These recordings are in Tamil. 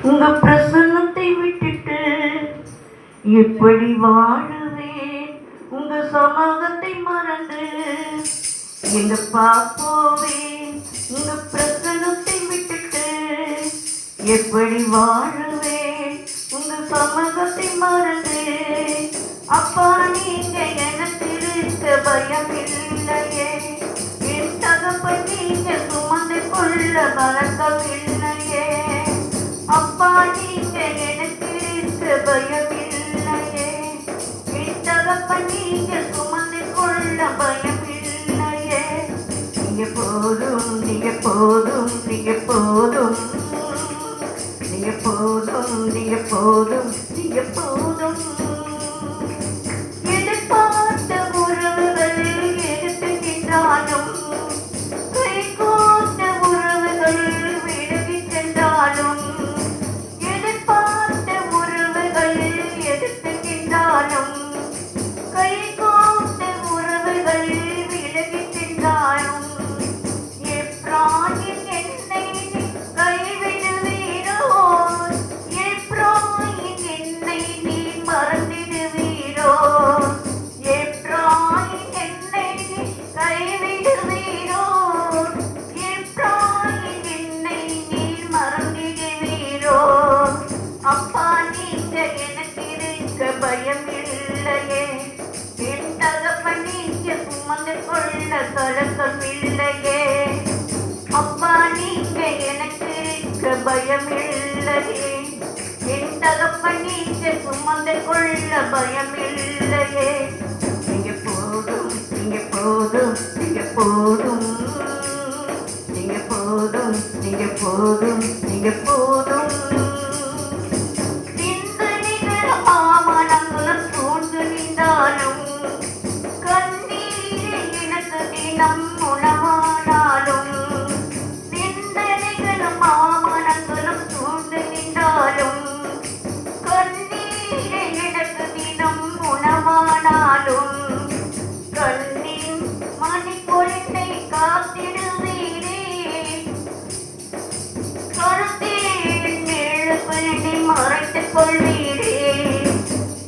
உங்க பிரசன்னத்தை விட்டுட்டு எப்படி வாழுவேன்? உங்க சமூகத்தை மறந்து எங்க போவேன்? உங்க பிரசன்னத்தை விட்டுட்டு எப்படி வாழுவேன்? உங்க சமூகத்தை மறந்து. அப்பா நீங்க எனக்கு இருக்க பயம் இல்லையே, என் தகப்பன் நீங்க சுமந்து கொள்ள பழக்கம் இல்லையே. அப்பா நீங்க எனக்கு இருக்க பயம் இல்லையே, என் தகப்பன் நீங்க சுமந்து கொள்ள பயம் இல்லையே. நீங்க போதும், நீங்க போதும், நீங்க போதும், நீங்க போதும், நீங்க போதும், நீங்க போதும். எதிர்பார்த்த உறவுகள் எடுத்துகின்றாலும், கைகோர்த்த உறவுகள் விலகி சென்றாலும், எதிர்பார்த்த உறவுகள் எடுத்துகின்றாலும், கைகோர்த்த உறவுகள் விலகி சென்றாலும், எப்ராயிம் என்னை கைவிடுவீரோ? எப்ராயிம் என்னை நீ மறந்திடுவீரோ? எப்ராயிம் என்னை நீ கைவிடுவீரோ? எப்ராயிம் என்னை நீ மறந்திடுவீரோ? அப்பா நீங்க எனக்கு இருக்க பயம் இல்லையே, என் தகப்பன் நீங்க சுமந்து கொள்ள கலக்கம் இல்லையே. அப்பா நீங்க எனக்கு இருக்க பயம் இல்லையே, என் தகப்பன் நீங்க சுமந்து கொள்ள பயம் இல்லையே. நீங்க போதும், நீங்க போதும், நீங்க போதும், நீங்க போதும், நீங்க போதும், நீங்க போதும். சிந்தனைகள் மாமனங்களும் சூழ்ந்து நின்றாலும், கண்ணீரே எனக்கு தினம் உணவானாலும், சிந்தனைகளும் மாமனங்களும் சூழ்ந்து நின்றாலும், கண்ணீரே எனக்கு தினம் உணவானாலும், கண்ணின் மணி பொருட்டை காத்திடுவீரே, கருத்தில் நெழுப்பை மறைத்துக் கொள்வீரே.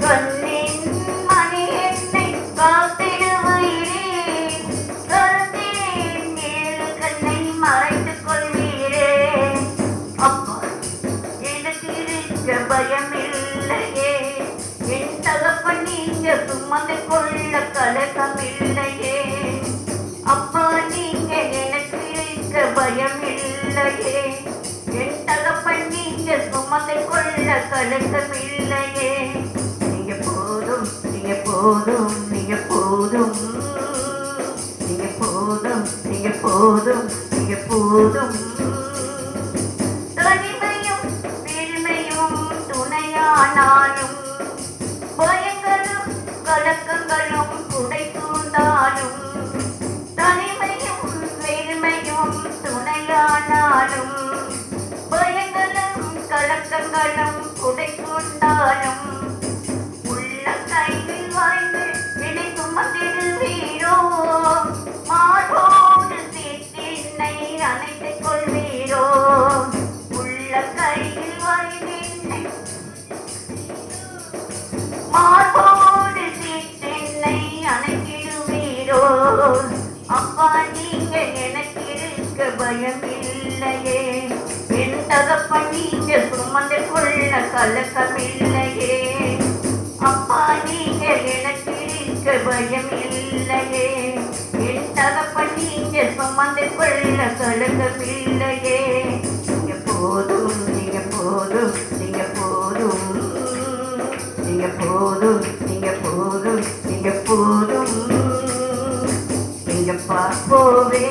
கண்ணின் மணி என்னை காத்திடுவீரே, கருத்தில் நெழு கண்ணை மறைத்துக் கொள்வீரே. அப்பா எனக்கு இருக்க பயம் இல்லையே, என் தகப்பன் நீங்க சுமந்து கொள்ள கலக்கம் இல்லையே. அப்பா நீங்க எனக்கு இருக்க பயம் இல்லையே, என் தகப்பன் நீங்க சுமந்து கொள்ள கலக்கம் இல்லையே. நீங்க போதும், நீங்க போதும், நீங்க போதும், நீங்க போதும், நீங்க போதும், நீங்க போதும். தனிமையும் பெருமையும் துணையானாலும், பயங்களும் கலக்கங்களும் குடை சூழ்ந்தாலும், தனிமையும் பெருமையும் துணையானாலும், பயங்களும் கலக்கங்களும் குடை சூழ்ந்தாலும், உள்ள கையில் வாய்ந்து என்னை சுமந்திடுவீரோ? மார்போடு சேர்த்து என்னை அணைத்துக் கொள்வீரோ? உள்ள கையில் வாய்ந்து என்னை மார்போடு சேர்த்து என்னை அணைத்திடுவீரோ? அப்பா நீங்க எனக்கு இருக்க பயம் இல்லையே, என் தகப்பன் நீங்க சுமந்து கொள்ள கலக்கம் இல்லையே. அப்பா நீங்க எனக்கு இருக்க பயம் இல்லையே, என் தகப்பன் நீங்க சுமந்து கொள்ள கலக்கம் இல்லையே. நீங்க போதும், நீங்க போதும், நீங்க போதும், நீங்க போதும், நீங்க போதும், நீங்க போதும். நீங்க போவே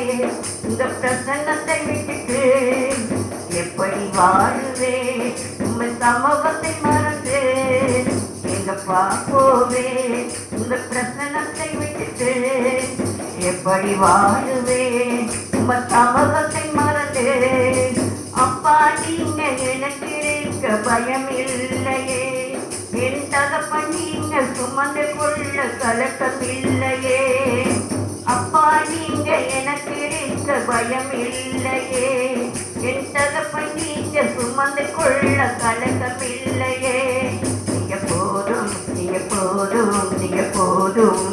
இந்த பிரசன்னத்தை விட்டுட்டு எப்படி வாழுவே? உங்க சமூகத்தை மறந்து எங்க போவே இந்த பிரசன்னத்தை விட்டுட்டு எப்படி வாழுவே? உங்க சமூகத்தை மறந்து. அப்பா நீங்க எனக்கு இருக்க பயம் இல்லையே, என் தகப்பன் நீங்க சுமந்து கொள்ள கலக்கம் இல்லையே. அப்பா நீங்க எனக்கு இருக்க பயம் இல்லையே, என் தகப்பன் நீங்க சுமந்து கொள்ள கலக்கம் இல்லையே. நீங்க போதும், நீங்க போதும், நீங்க போதும்,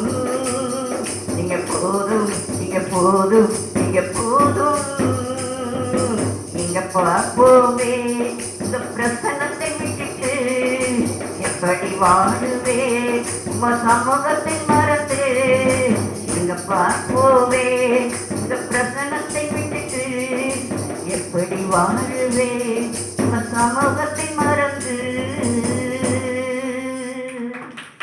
நீங்க போதும், நீங்க போதும், நீங்க போதும். நீங்க பார்ப்போமே இந்த பிரசனத்தை விட்டுட்டு எப்படி வாழுவே, உம சமூகத்தை மறந்து. நீங்க பார்ப்போமே இந்த பிரசனத்தை விட்டுட்டு எப்படி வாழுவே, உம சமூகத்தை மறந்து.